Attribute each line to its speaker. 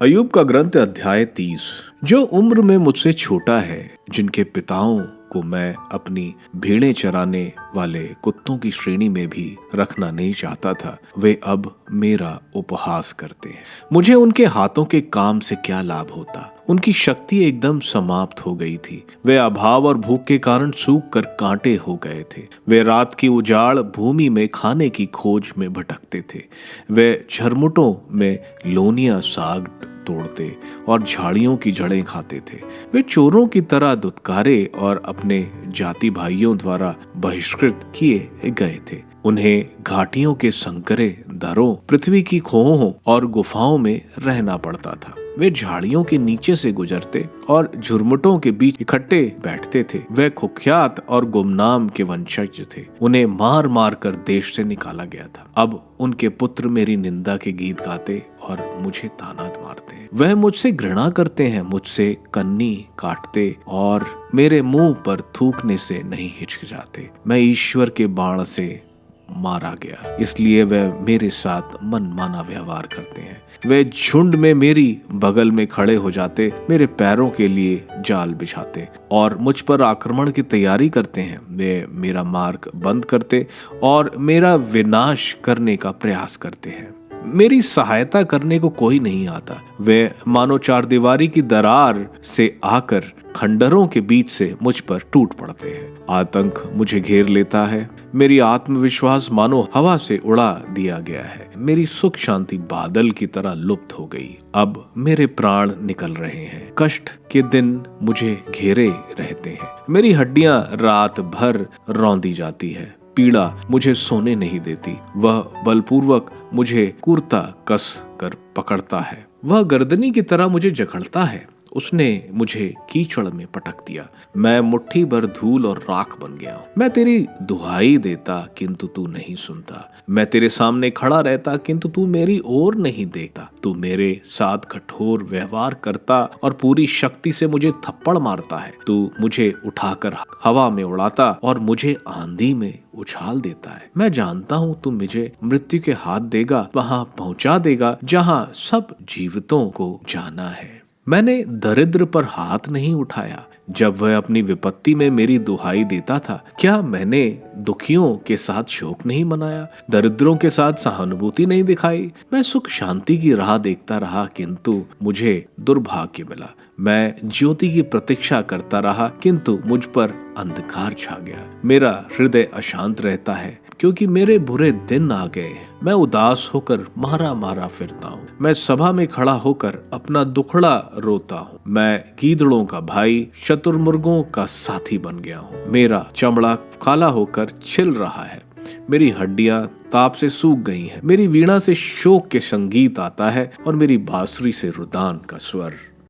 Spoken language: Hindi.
Speaker 1: अय्यूब का ग्रंथ अध्याय 30। जो उम्र में मुझसे छोटा है, जिनके पिताओं को मैं अपनी भेड़ें चराने वाले कुत्तों की श्रेणी में भी रखना नहीं चाहता था, वे अब मेरा उपहास करते हैं। मुझे उनके हाथों के काम से क्या लाभ होता? उनकी शक्ति एकदम समाप्त हो गई थी। वे अभाव और भूख के कारण सूख कर कांटे हो गए थे। वे रात की उजाड़ भूमि में खाने की खोज में भटकते थे। वे झरमुटों में लोनिया साग तोड़ते और झाड़ियों की जड़ें खाते थे। वे चोरों की तरह दुत्कारे और अपने जाति भाइयों द्वारा बहिष्कृत किए गए थे। उन्हें घाटियों के संकरे दरों, पृथ्वी की खोहों और गुफाओं में रहना पड़ता था। वे झाड़ियों के नीचे से गुजरते और झुरमुटों के बीच इकट्ठे बैठते थे। वे कुख्यात और गुमनाम के वंशज थे। उन्हें मार मार कर देश से निकाला गया था। अब उनके पुत्र मेरी निंदा के गीत गाते और मुझे ताना मारते हैं। वह मुझसे घृणा करते हैं, मुझसे कन्नी काटते और मेरे मुंह पर थूकने से नहीं हिचकिचाते। मैं ईश्वर के बाण से मारा गया, इसलिए वह मेरे साथ मनमाना व्यवहार करते हैं। वे झुंड में मेरी बगल में खड़े हो जाते, मेरे पैरों के लिए जाल बिछाते और मुझ पर आक्रमण की तैयारी करते हैं। वे मेरा मार्ग बंद करते और मेरा विनाश करने का प्रयास करते हैं। मेरी सहायता करने को कोई नहीं आता। वे मानो चारदीवारी की दरार से आकर खंडरों के बीच से मुझ पर टूट पड़ते हैं। आतंक मुझे घेर लेता है। मेरी आत्मविश्वास मानो हवा से उड़ा दिया गया है। मेरी सुख शांति बादल की तरह लुप्त हो गई। अब मेरे प्राण निकल रहे हैं। कष्ट के दिन मुझे घेरे रहते हैं। मेरी हड्डियां रात भर रौंदी जाती है। पीड़ा मुझे सोने नहीं देती। वह बलपूर्वक मुझे कुर्ता कस कर पकड़ता है। वह गर्दनी की तरह मुझे जकड़ता है। उसने मुझे कीचड़ में पटक दिया। मैं मुट्ठी भर धूल और राख बन गया हूँ। मैं तेरी दुहाई देता किंतु तू नहीं सुनता। मैं तेरे सामने खड़ा रहता किंतु तू मेरी ओर नहीं देखता। तू मेरे साथ कठोर व्यवहार करता और पूरी शक्ति से मुझे थप्पड़ मारता है। तू मुझे उठाकर हवा में उड़ाता और मुझे आंधी में उछाल देता है। मैं जानता हूँ तू मुझे मृत्यु के हाथ देगा, वहां पहुंचा देगा जहां सब जीवितों को जाना है। मैंने दरिद्र पर हाथ नहीं उठाया जब वह अपनी विपत्ति में मेरी दुहाई देता था। क्या मैंने दुखियों के साथ शोक नहीं मनाया, दरिद्रों के साथ सहानुभूति नहीं दिखाई? मैं सुख शांति की राह देखता रहा किंतु मुझे दुर्भाग्य मिला। मैं ज्योति की प्रतीक्षा करता रहा किंतु मुझ पर अंधकार छा गया। मेरा हृदय अशांत रहता है क्योंकि मेरे बुरे दिन आ गए। मैं उदास होकर मारा मारा फिरता हूँ। मैं सभा में खड़ा होकर अपना दुखड़ा रोता हूँ। मैं गीदड़ों का भाई, शतुरमुर्गों का साथी बन गया हूँ। मेरा चमड़ा काला होकर छिल रहा है। मेरी हड्डियां ताप से सूख गई हैं। मेरी वीणा से शोक के संगीत आता है और मेरी बांसुरी से रुदान का स्वर।